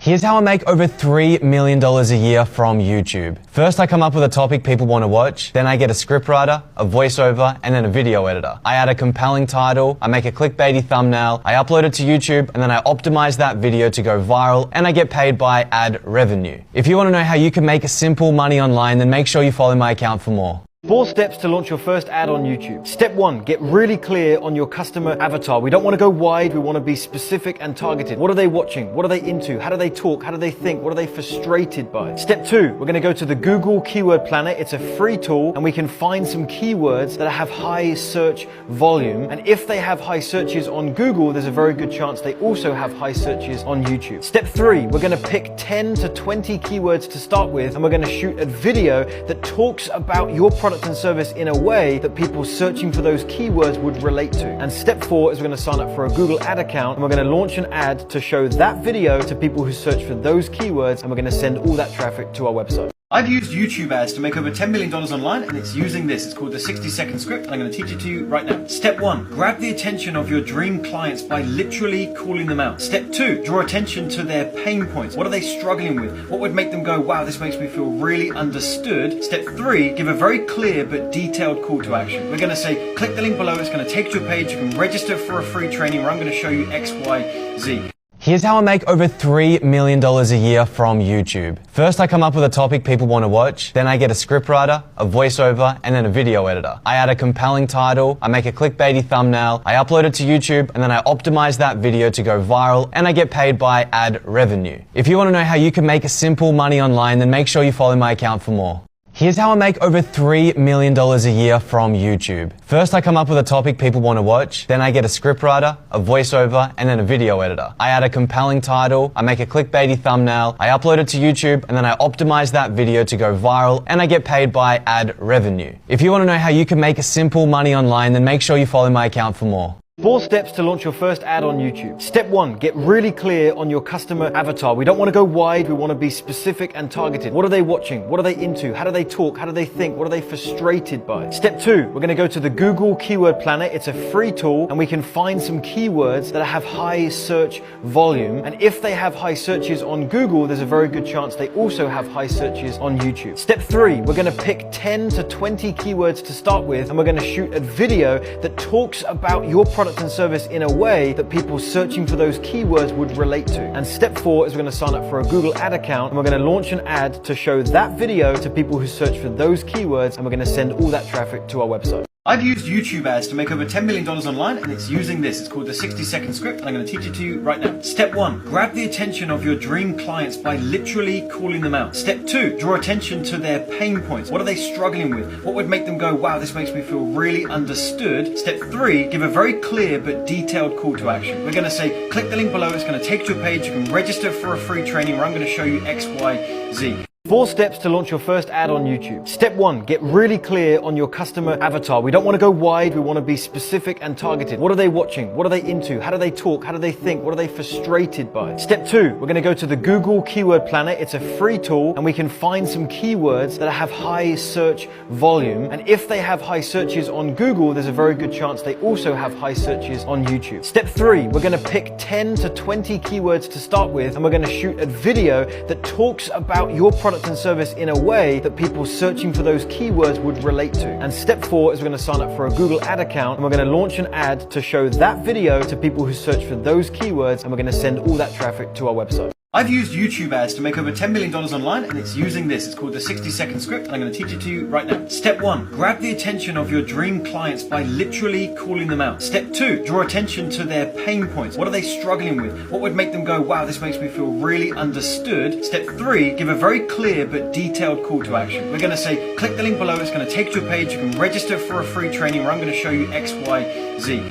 Here's how I make over $3 million a year from YouTube. First, I come up with a topic people want to watch. Then I get a scriptwriter, a voiceover, and then a video editor. I add a compelling title, I make a clickbaity thumbnail, I upload it to YouTube, and then I optimize that video to go viral, and I get paid by ad revenue. If you want to know how you can make simple money online, then make sure you follow my account for more. 4 steps to launch your first ad on YouTube. Step 1, get really clear on your customer avatar. We don't want to go wide, we want to be specific and targeted. What are they watching? What are they into? How do they talk? How do they think? What are they frustrated by? Step 2, we're going to go to the Google Keyword Planner. It's a free tool and we can find some keywords that have high search volume. And if they have high searches on Google, there's a very good chance they also have high searches on YouTube. Step 3, we're going to pick 10 to 20 keywords to start with and we're going to shoot a video that talks about your product and service in a way that people searching for those keywords would relate to. And step 4 is we're going to sign up for a Google ad account and we're going to launch an ad to show that video to people who search for those keywords, and we're going to send all that traffic to our website. I've used YouTube ads to make over $10 million online, and it's using this. It's called the 60-second script, and I'm going to teach it to you right now. Step 1, grab the attention of your dream clients by literally calling them out. Step 2, draw attention to their pain points. What are they struggling with? What would make them go, wow, this makes me feel really understood? Step 3, give a very clear but detailed call to action. We're going to say, click the link below. It's going to take you to a page. You can register for a free training where I'm going to show you X, Y, Z. Here's how I make over $3 million a year from YouTube. First, I come up with a topic people want to watch. Then I get a scriptwriter, a voiceover, and then a video editor. I add a compelling title, I make a clickbaity thumbnail, I upload it to YouTube, and then I optimize that video to go viral, and I get paid by ad revenue. If you want to know how you can make simple money online, then make sure you follow my account for more. Here's how I make over $3 million a year from YouTube. First, I come up with a topic people want to watch. Then I get a scriptwriter, a voiceover, and then a video editor. I add a compelling title, I make a clickbaity thumbnail, I upload it to YouTube, and then I optimize that video to go viral, and I get paid by ad revenue. If you want to know how you can make simple money online, then make sure you follow my account for more. 4 steps to launch your first ad on YouTube. Step 1, get really clear on your customer avatar. We don't want to go wide, we want to be specific and targeted. What are they watching? What are they into? How do they talk? How do they think? What are they frustrated by? Step 2, we're going to go to the Google Keyword Planner. It's a free tool and we can find some keywords that have high search volume. And if they have high searches on Google, there's a very good chance they also have high searches on YouTube. Step 3, we're going to pick 10 to 20 keywords to start with and we're going to shoot a video that talks about your product and service in a way that people searching for those keywords would relate to. And step 4 is we're going to sign up for a Google ad account and we're going to launch an ad to show that video to people who search for those keywords, and we're going to send all that traffic to our website. I've used YouTube ads to make over $10 million online, and it's using this. It's called the 60-second script, and I'm going to teach it to you right now. Step 1, grab the attention of your dream clients by literally calling them out. Step 2, draw attention to their pain points. What are they struggling with? What would make them go, wow, this makes me feel really understood? Step 3, give a very clear but detailed call to action. We're going to say, click the link below. It's going to take you to a page. You can register for a free training where I'm going to show you X, Y, Z. 4 steps to launch your first ad on YouTube. Step 1, get really clear on your customer avatar. We don't want to go wide, we want to be specific and targeted. What are they watching? What are they into? How do they talk? How do they think? What are they frustrated by? Step 2, we're going to go to the Google Keyword Planner. It's a free tool and we can find some keywords that have high search volume. And if they have high searches on Google, there's a very good chance they also have high searches on YouTube. Step 3, we're going to pick 10 to 20 keywords to start with and we're going to shoot a video that talks about your product and service in a way that people searching for those keywords would relate to. And step 4 is we're going to sign up for a Google ad account and we're going to launch an ad to show that video to people who search for those keywords, and we're going to send all that traffic to our website. I've used YouTube ads to make over $10 million online, and it's using this. It's called the 60-second script, and I'm going to teach it to you right now. Step 1, grab the attention of your dream clients by literally calling them out. Step 2, draw attention to their pain points. What are they struggling with? What would make them go, wow, this makes me feel really understood? Step 3, give a very clear but detailed call to action. We're going to say, click the link below. It's going to take you to a page. You can register for a free training where I'm going to show you X, Y, Z.